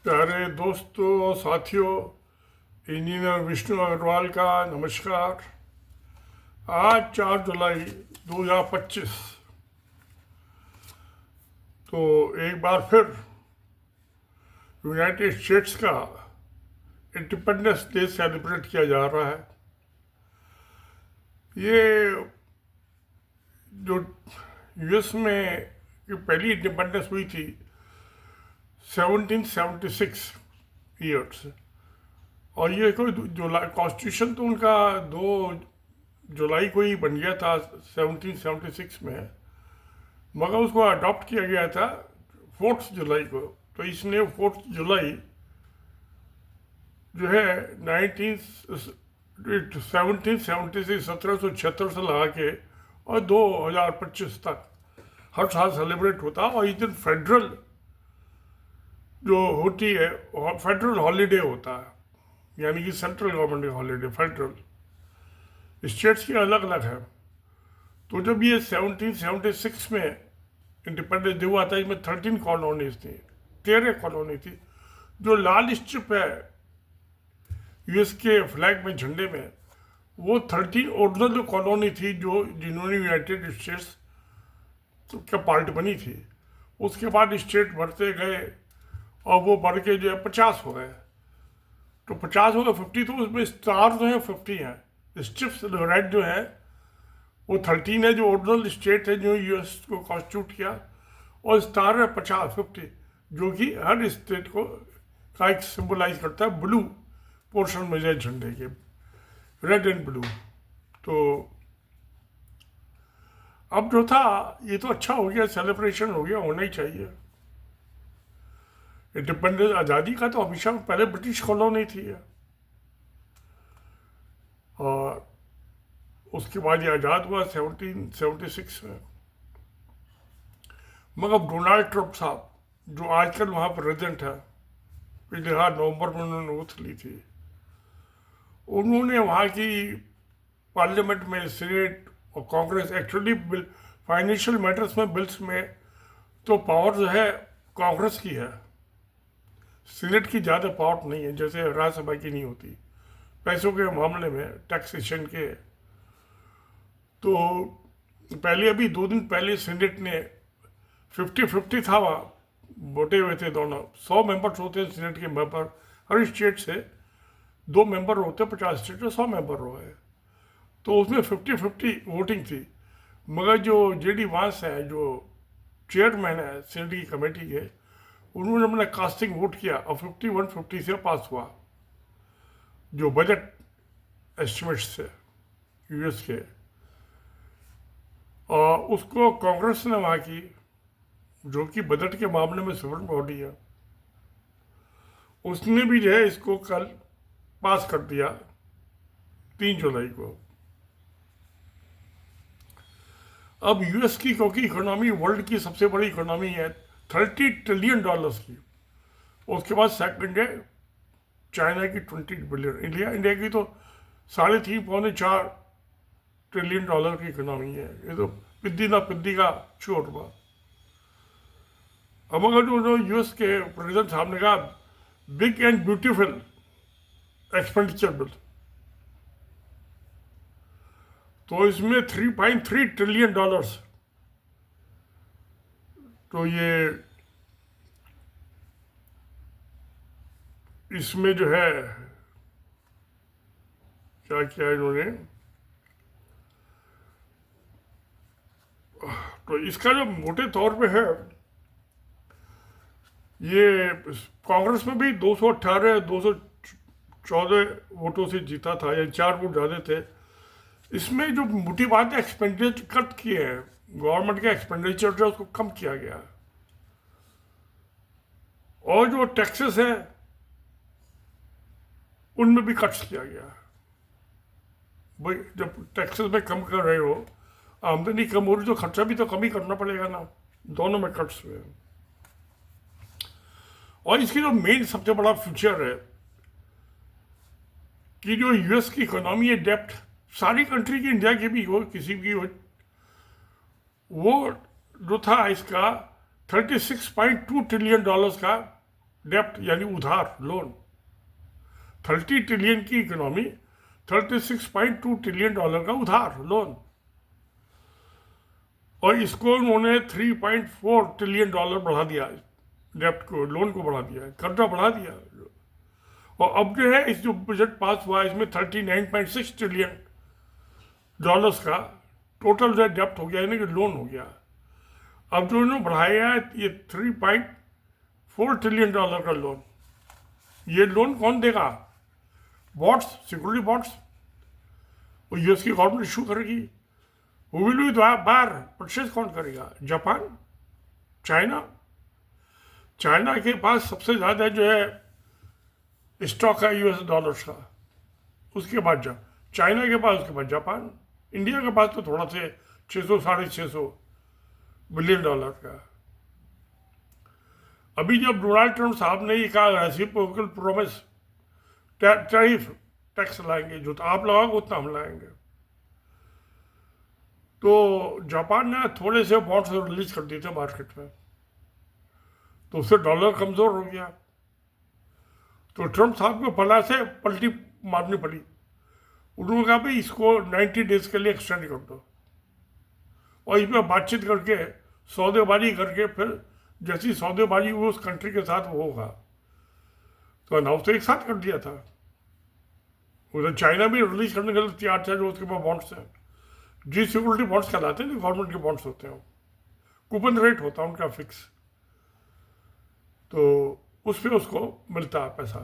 प्यारे दोस्तों और साथियों, इंजीनियर विष्णु अग्रवाल का नमस्कार। आज 4 जुलाई 2025। तो एक बार फिर यूनाइटेड स्टेट्स का इंडिपेंडेंस डे सेलिब्रेट किया जा रहा है। ये जो यूएस में जो पहली इंडिपेंडेंस हुई थी 1776 ईयर्स, और ये कोई जुलाई कॉन्स्टिट्यूशन तो उनका 2 जुलाई को ही बन गया था 1776 में, मगर उसको अडॉप्ट किया गया था 4 जुलाई को। तो इसने 4 जुलाई जो है 1776 से लगा के और 2025 तक हर साल सेलिब्रेट होता है। और इस दिन फेडरल जो होती है फेडरल हॉलीडे होता है, यानी कि सेंट्रल गवर्नमेंट की हॉलीडे। फेडरल स्टेट्स की अलग अलग है। तो जब ये 1776 में इंडिपेंडेंस डे हुआ था, इसमें 13 कॉलोनीज थी, 13 कॉलोनी थी। जो लाल स्ट्रिप है यूएस के फ्लैग में, झंडे में, वो 13 ओरिजिनल कॉलोनी थी जो जिन्होंने यूनाइटेड स्टेट्स का पार्ट बनी थी। उसके बाद स्टेट बढ़ते गए और वो बढ़ के जो है 50 हो गए। तो 50 हो गए 50, तो उसमें स्टार जो है 50 हैं। स्ट्रिप्स रेड जो है वो 13 है, जो ओरिजिनल स्टेट है जो यूएस को कॉन्स्टिट्यूट किया, और स्टार है 50 जो कि हर स्टेट को का एक सिंबलाइज करता है। ब्लू पोर्शन में जाए झंडे के, रेड एंड ब्लू। तो अब जो था ये तो अच्छा हो गया, सेलिब्रेशन हो गया, होना ही चाहिए। इंडिपेंडेंस आज़ादी का तो हमेशा पहले ब्रिटिश कॉलोनी थी, और उसके बाद ये आज़ाद हुआ 1776 में। मगर डोनाल्ड ट्रंप साहब, जो आजकल वहाँ प्रेसिडेंट है, पिछले नवंबर में उन्होंने ओथ ली थी, उन्होंने वहाँ की पार्लियामेंट में, सीनेट और कांग्रेस, एक्चुअली फाइनेंशियल मैटर्स में, बिल्स में तो पावर जो है कांग्रेस की है, सीनेट की ज़्यादा पावर नहीं है, जैसे राज्यसभा की नहीं होती पैसों के मामले में, टैक्सेशन के। तो पहले, अभी 2 दिन पहले सीनेट ने 50-50 था, वहाँ वोटे हुए थे दोनों। 100 मेंबर्स होते हैं सीनेट के मेंबर, हर स्टेट से 2 मेंबर होते हैं, 50 स्टेट में 100 मेंबर हो गए। तो उसमें 50-50 वोटिंग थी। मगर जो जेडी वांस है, जो चेयरमैन है सीनेट की कमेटी के, उन्होंने अपना कास्टिंग वोट किया और 51-50 से पास हुआ, जो बजट एस्टिमेट्स थे यूएस के। और उसको कांग्रेस ने वहाँ की, जो कि बजट के मामले में सुप्रीम बॉडी है, उसने भी जो है इसको कल पास कर दिया 3 जुलाई को। अब यूएस की, क्योंकि इकोनॉमी वर्ल्ड की सबसे बड़ी इकोनॉमी है, $30 ट्रिलियन की, उसके बाद सेकंड है चाइना की 20 बिलियन, इंडिया की तो 3.5-4 ट्रिलियन डॉलर की इकोनॉमी है। ये तो पिद्दी ना पिद्दी का छोट हुआ। अब अगर जो यूएस के प्रेसिडेंट साहब ने कहा big and beautiful expenditure bill, तो इसमें $3.3 ट्रिलियन। तो ये इसमें जो है क्या किया इन्होंने, तो इसका जो मोटे तौर पे है, ये कांग्रेस में भी 218-214 वोटों से जीता था, या 4 वोट ज़्यादा थे। इसमें जो मोटी बात है, एक्सपेंडिचर कट किए हैं, गवर्नमेंट का एक्सपेंडिचर जो उसको कम किया गया, और जो टैक्सेस हैं उनमें भी कट्स किया गया। भाई जब टैक्सेस में कम कर रहे हो, आमदनी कम हो रही, तो खर्चा भी तो कम ही करना पड़ेगा ना। दोनों में कट्स हुए। और इसकी जो मेन सबसे बड़ा फ्यूचर है कि जो यूएस की इकोनॉमी है, डेप्थ सारी कंट्री की, इंडिया की भी हो, किसी की हो, वो जो था इसका $36.2 ट्रिलियन का डेप्ट यानी उधार, लोन। 30 ट्रिलियन की इकोनॉमी, $36.2 ट्रिलियन का उधार, लोन। और इसको उन्होंने $3.4 ट्रिलियन बढ़ा दिया, डेप्ट को, लोन को बढ़ा दिया, कर्जा बढ़ा दिया। और अब जो है, इस जो बजट पास हुआ इसमें $39.6 ट्रिलियन का टोटल जो डेप्ट हो गया, यानी कि लोन हो गया। अब जो इन्होंने बढ़ाया है ये $3.4 ट्रिलियन का लोन। ये लोन कौन देगा? बॉन्ड्स, सिक्योरिटी बॉन्ड्स, और यूएस की गवर्नमेंट इशू करेगी। वो विल बी बाहर, परचेज कौन करेगा? Japan, China. चाइना के पास सबसे ज़्यादा जो है स्टॉक है यूएस डॉलर्स का, उसके बाद चाइना के पास, उसके बाद जापान। इंडिया के पास तो थोड़ा से 600 $650 बिलियन का। अभी जब डोनाल्ड ट्रंप साहब ने ये कहा रेसिप्रोकल प्रॉमिस, टैरिफ टैक्स लाएंगे, जो आप लगाओगे उतना हम लाएंगे, तो जापान ने थोड़े से बॉन्ड्स रिलीज कर दिए थे मार्केट में, तो उससे डॉलर कमज़ोर हो गया। तो ट्रंप साहब को फला से पलटी मारनी पड़ी। उन्होंने कहा भाई इसको 90 डेज के लिए एक्सटेंड कर दो, और इसमें बातचीत करके, सौदेबाजी करके, फिर जैसी सौदेबाजी हुई उस कंट्री के साथ वो होगा। तो अनाउंस तो एक साथ कर दिया था। उधर चाइना भी रिलीज करने के लिए तैयार था, जो उसके पास बॉन्ड्स हैं, जी सिक्योरिटी बॉन्ड्स कहलाते हैं, जो गवर्नमेंट के बॉन्ड्स होते हैं, कूपन रेट होता है उनका फिक्स, तो उस पर उसको मिलता है पैसा।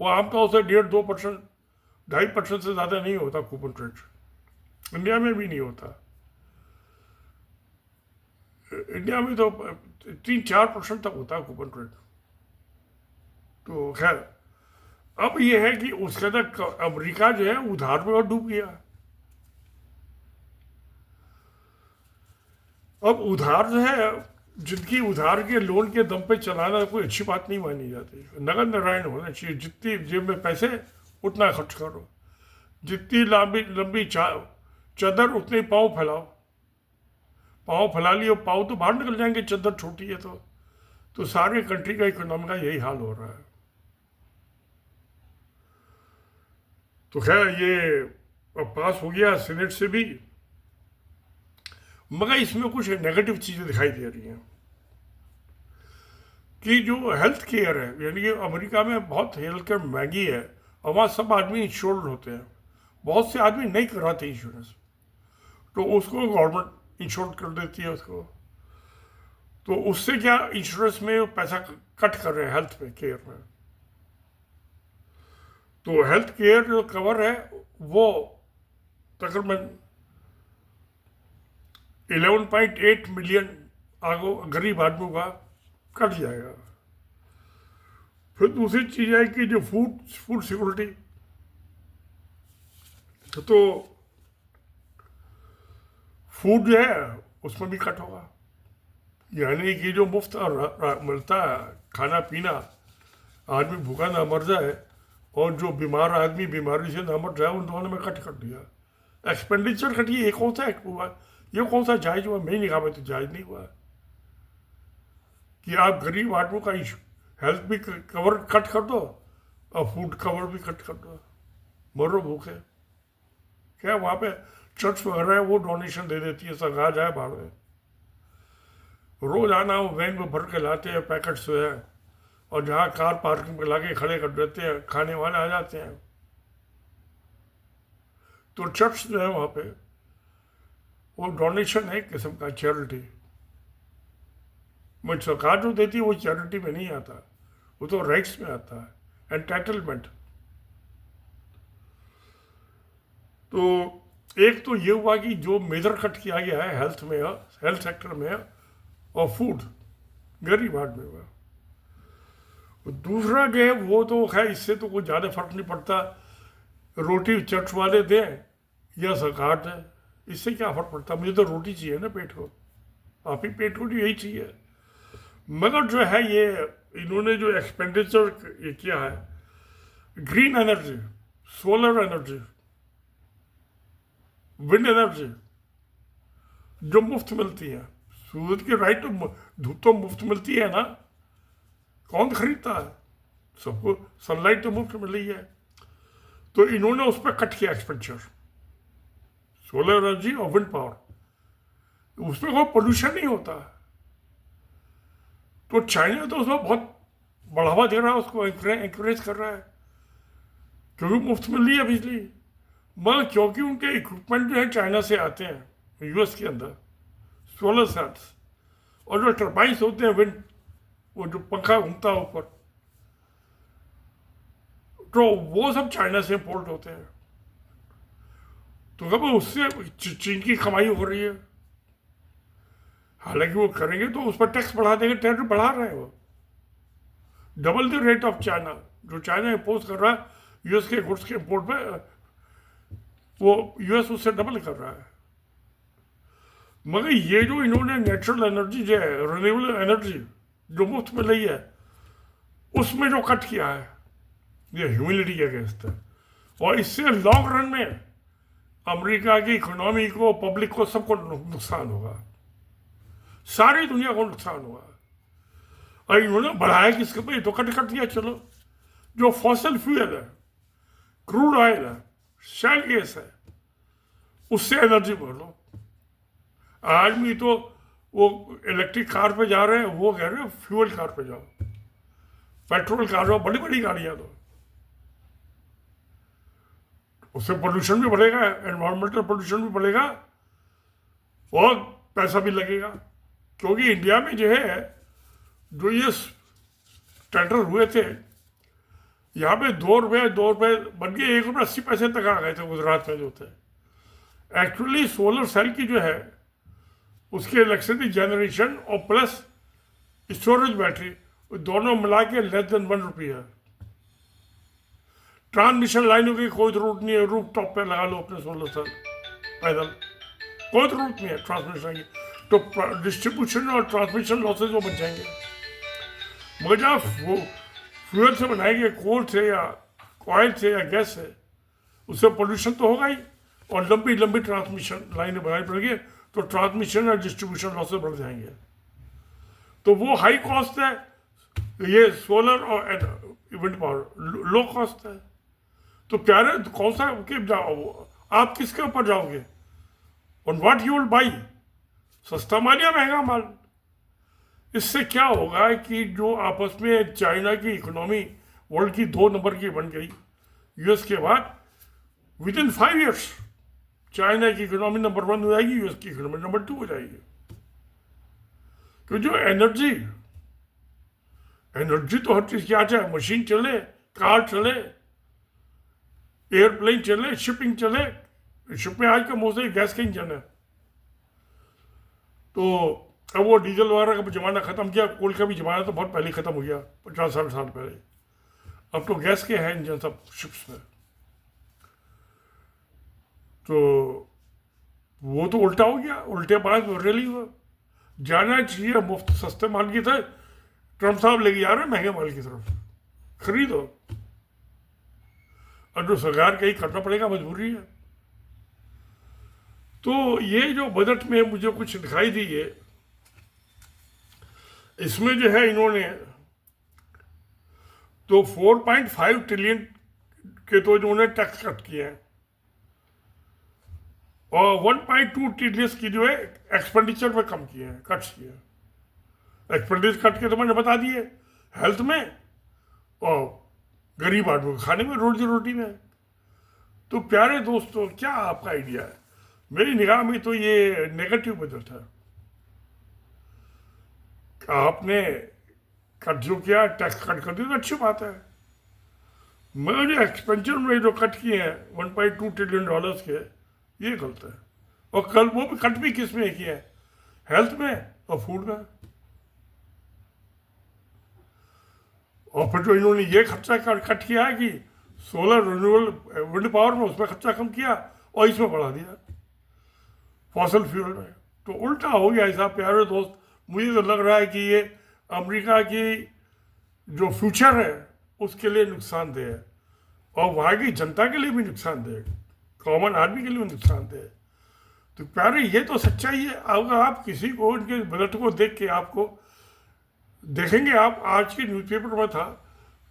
वो आमतौर से 1.5-2%, 2.5% से ज़्यादा नहीं होता कूपन रेट। इंडिया में भी नहीं होता। इंडिया में तो 3-4% तक होता है कूपन रेट। तो खैर, अब ये है कि उसके तक अमेरिका जो है उधार में और डूब गया। अब उधार जो है, जिनकी उधार के लोन के दम पे चलाना कोई अच्छी बात नहीं मानी जाती। नगद नारायण होना चाहिए, जितनी जेब में पैसे उतना खर्च करो, जितनी लंबी लंबी चादर उतने पाँव फैलाओ। पाँव फैला लियो, पाँव तो बाहर निकल जाएंगे, चादर छोटी है तो सारे कंट्री का इकोनॉमी का यही हाल हो रहा है। तो खैर ये पास हो गया सीनेट से भी, मगर इसमें कुछ नेगेटिव चीज़ें दिखाई दे रही हैं कि जो हेल्थ केयर है, यानी कि अमेरिका में बहुत हेल्थ केयर महंगी है, और वहाँ सब आदमी इंश्योर्ड होते हैं। बहुत से आदमी नहीं कराते इंश्योरेंस, तो उसको गवर्नमेंट इंश्योर कर देती है उसको। तो उससे क्या, इंश्योरेंस में पैसा कट कर रहे हैं हेल्थ में, केयर में। तो हेल्थ केयर जो कवर है वो तकरीबन 11.8 मिलियन गरीब आदमियों का कट जाएगा। फिर दूसरी चीज़ है कि जो फूड सिक्योरिटी, तो फूड जो है उसमें भी कट होगा, यानी कि जो मुफ्त मिलता है खाना पीना, आदमी भूखा ना मर जाए और जो बीमार आदमी बीमारी से ना मर जाए, उन दोनों में कट कर दिया। एक्सपेंडिचर कटिए, ये कौन सा एक्ट हुआ, ये कौन सा जायज़ हुआ? मेरी निगाह में तो जायज़ नहीं हुआ कि आप गरीब आदमियों का हेल्थ भी कवर कट कर दो और फूड कवर भी कट कर दो, मरो भूखे। क्या वहाँ पे चर्च वगैरह है, वो डोनेशन दे देती है, सरकार जाए बाहर में। रोज आना वो वैन में भर के लाते हैं पैकेट से है, और जहाँ कार पार्किंग में लाके खड़े कर देते हैं, खाने वाले आ जाते हैं। तो चर्च जो है वहाँ पे वो डोनेशन है, एक किस्म का चैरिटी। मैं सरकार जो देती है वो चैरिटी में नहीं आता, वो तो राइट्स में आता है, एंटाइटलमेंट। तो एक तो ये हुआ कि जो मेजर कट किया गया है हेल्थ में, हेल्थ सेक्टर में, और फूड गरीब आदमी में। दूसरा जो है वो तो खैर इससे तो कोई ज़्यादा फर्क नहीं पड़ता, रोटी चर्च वाले दें या सरकार दें, इससे क्या फ़र्क पड़ता। मुझे तो रोटी चाहिए ना पेट को, आप ही पेट को तो यही चाहिए। मगर जो है ये इन्होंने जो एक्सपेंडिचर ये किया है, green energy, solar energy, wind energy जो मुफ्त मिलती है, सूरज की राइट तो धूप तो मुफ्त मिलती है ना, कौन खरीदता है? सबको सनलाइट तो मुफ्त मिल रही है। तो इन्होंने उस पर कट किया एक्सपेंडिचर, सोलर एनर्जी और विंड पावर, उसमें कोई पोल्यूशन नहीं होता। तो चाइना तो उसमें बहुत बढ़ावा दे रहा है, उसको एंकरेज कर रहा है, क्योंकि मुफ्त मिल रही है बिजली। मगर क्योंकि उनके इक्विपमेंट जो है चाइना से आते हैं यूएस के अंदर, सोलर सेल्स और जो टर्बाइन्स होते हैं विंड, वो जो पंखा घूमता है ऊपर, तो वो सब चाइना से इम्पोर्ट होते हैं। तो कब उससे चीन की कमाई हो रही है। हालांकि वो करेंगे तो उस पर टैक्स बढ़ा देंगे, टैक्स बढ़ा रहे हैं वो, double the rate of China, जो चाइना इम्पोज कर रहा है यूएस के गुड्स के इम्पोर्ट पे, वो यूएस उससे डबल कर रहा है। मगर ये जो इन्होंने नेचुरल एनर्जी जो है, रिन्यूएबल एनर्जी जो मुफ्त में रही है, उसमें जो कट किया है, ये ह्यूमिलिटी के अगेंस्ट है। और इससे लॉन्ग रन में अमेरिका की इकोनॉमी को, पब्लिक को, सबको नुकसान होगा, सारी दुनिया को नुकसान होगा। और इन्होंने बढ़ाया किसके पे? तो कट दिया। चलो, जो फॉसिल फ्यूल है, क्रूड ऑयल है, शेल गैस है, उससे एनर्जी भर लो। आदमी तो वो इलेक्ट्रिक कार पे जा रहे हैं, वो कह रहे हैं फ्यूल कार पे जाओ, पेट्रोल कार जाओ, बड़ी बड़ी गाड़ियां दो। उससे पोल्यूशन भी बढ़ेगा, एनवायरमेंटल पोल्यूशन भी बढ़ेगा और पैसा भी लगेगा। क्योंकि इंडिया में जो है, जो ये टेंडर हुए थे, यहाँ पे 2 रुपये बन के 1 रुपये 80 पैसे तक आ गए थे गुजरात में जो थे। एक्चुअली सोलर सेल की जो है उसकी इलेक्ट्रिसिटी जनरेशन और प्लस स्टोरेज बैटरी, दोनों मिला के लेस देन 1 रुपये है। ट्रांसमिशन लाइनों की कोई जरूरत नहीं है, रूफ टॉप पे लगा लो अपने सोलर सेल पैदल, कोई जरूरत नहीं है ट्रांसमिशन की। तो डिस्ट्रीब्यूशन और ट्रांसमिशन लॉसेज वो बच जाएंगे। मगर जब वो फ्यूल से बनाएंगे, कोल से या ऑयल से या गैस से, उससे पोल्यूशन तो होगा ही, और लंबी लंबी ट्रांसमिशन लाइनें बनानी पड़ेगी, तो ट्रांसमिशन और डिस्ट्रीब्यूशन लॉसेज बढ़ जाएंगे। तो वो हाई कॉस्ट है, ये सोलर और विंड पावर लो कॉस्ट है। तो प्यारे, कौन सा के जाओ आप, किसके ऊपर जाओगे? On what you will by, सस्ता माल या महंगा माल? इससे क्या होगा कि जो आपस में चाइना की इकोनॉमी वर्ल्ड की 2 नंबर की बन गई यूएस के बाद, विद इन 5 ईयर्स चाइना की इकोनॉमी नंबर 1 हो जाएगी, यूएस की इकोनॉमी नंबर 2 हो जाएगी। तो जो एनर्जी तो हर चीज की आ जाए, मशीन चले, कार चले, एयरप्लेन चले, शिपिंग चले। शिप में आज का मोस्टली गैस का इंजन है। तो अब वो डीजल वगैरह का जमाना खत्म किया, कोल का भी जमाना तो बहुत पहले खत्म हो गया, 50-60 साल पहले। अब तो गैस के हैं इंजन सब शिप्स में। तो वो तो उल्टा हो गया, उल्टे बात रियली हुआ। जाना चाहिए मुफ्त सस्ते माल की तरफ, ट्रम्प साहब लेके जा रहे हैं महंगे माल की तरफ, खरीदो। और जो सरकार का ही करना पड़ेगा, मजबूरी है। तो ये जो बजट में मुझे कुछ दिखाई दी है, इसमें जो है इन्होंने तो 4.5 ट्रिलियन के तो इन्होंने टैक्स कट किए हैं, और 1.2 ट्रिलियन की जो है एक्सपेंडिचर पे कम किए हैं, कट्स किए हैं। एक्सपेंडिचर कट के तो मैंने बता दिए, हेल्थ में और गरीब आदमी को खाने में, रोजी रोटी में। तो प्यारे दोस्तों, क्या आपका आइडिया है? मेरी निगाह में तो ये नेगेटिव बजट है। आपने कट जो किया, टैक्स कट कर दिया तो अच्छी बात है, मगर जो एक्सपेंडिचर में जो कट किए हैं 1.2 ट्रिलियन डॉलर्स के, ये गलत है। और कल वो भी कट भी किस में किए हैं? हेल्थ में और फूड में। और फिर जो इन्होंने ये खर्चा कट किया है कि सोलर रिन्यूएबल विंड पावर में, उसमें खर्चा कम किया और इसमें बढ़ा दिया फॉसिल फ्यूल में। तो उल्टा हो गया ऐसा। प्यारे दोस्त, मुझे तो लग रहा है कि ये अमेरिका की जो फ्यूचर है उसके लिए नुकसानदेह है, और वहाँ की जनता के लिए भी नुकसानदेह है, कॉमन आदमी के लिए भी नुकसानदेह है। तो प्यारे, ये तो सच्चाई है। अगर आप किसी को उनके बजट को देख के आपको देखेंगे आप, आज के न्यूज़पेपर में था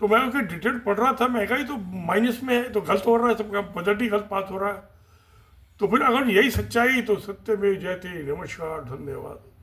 तो मैं उसके डिटेल पढ़ रहा था, महंगाई तो माइनस में है, तो गलत हो रहा है सबका, बजट ही गलत पास हो रहा है। तो फिर अगर यही सच्चाई तो सत्य में जयते। नमस्कार, धन्यवाद।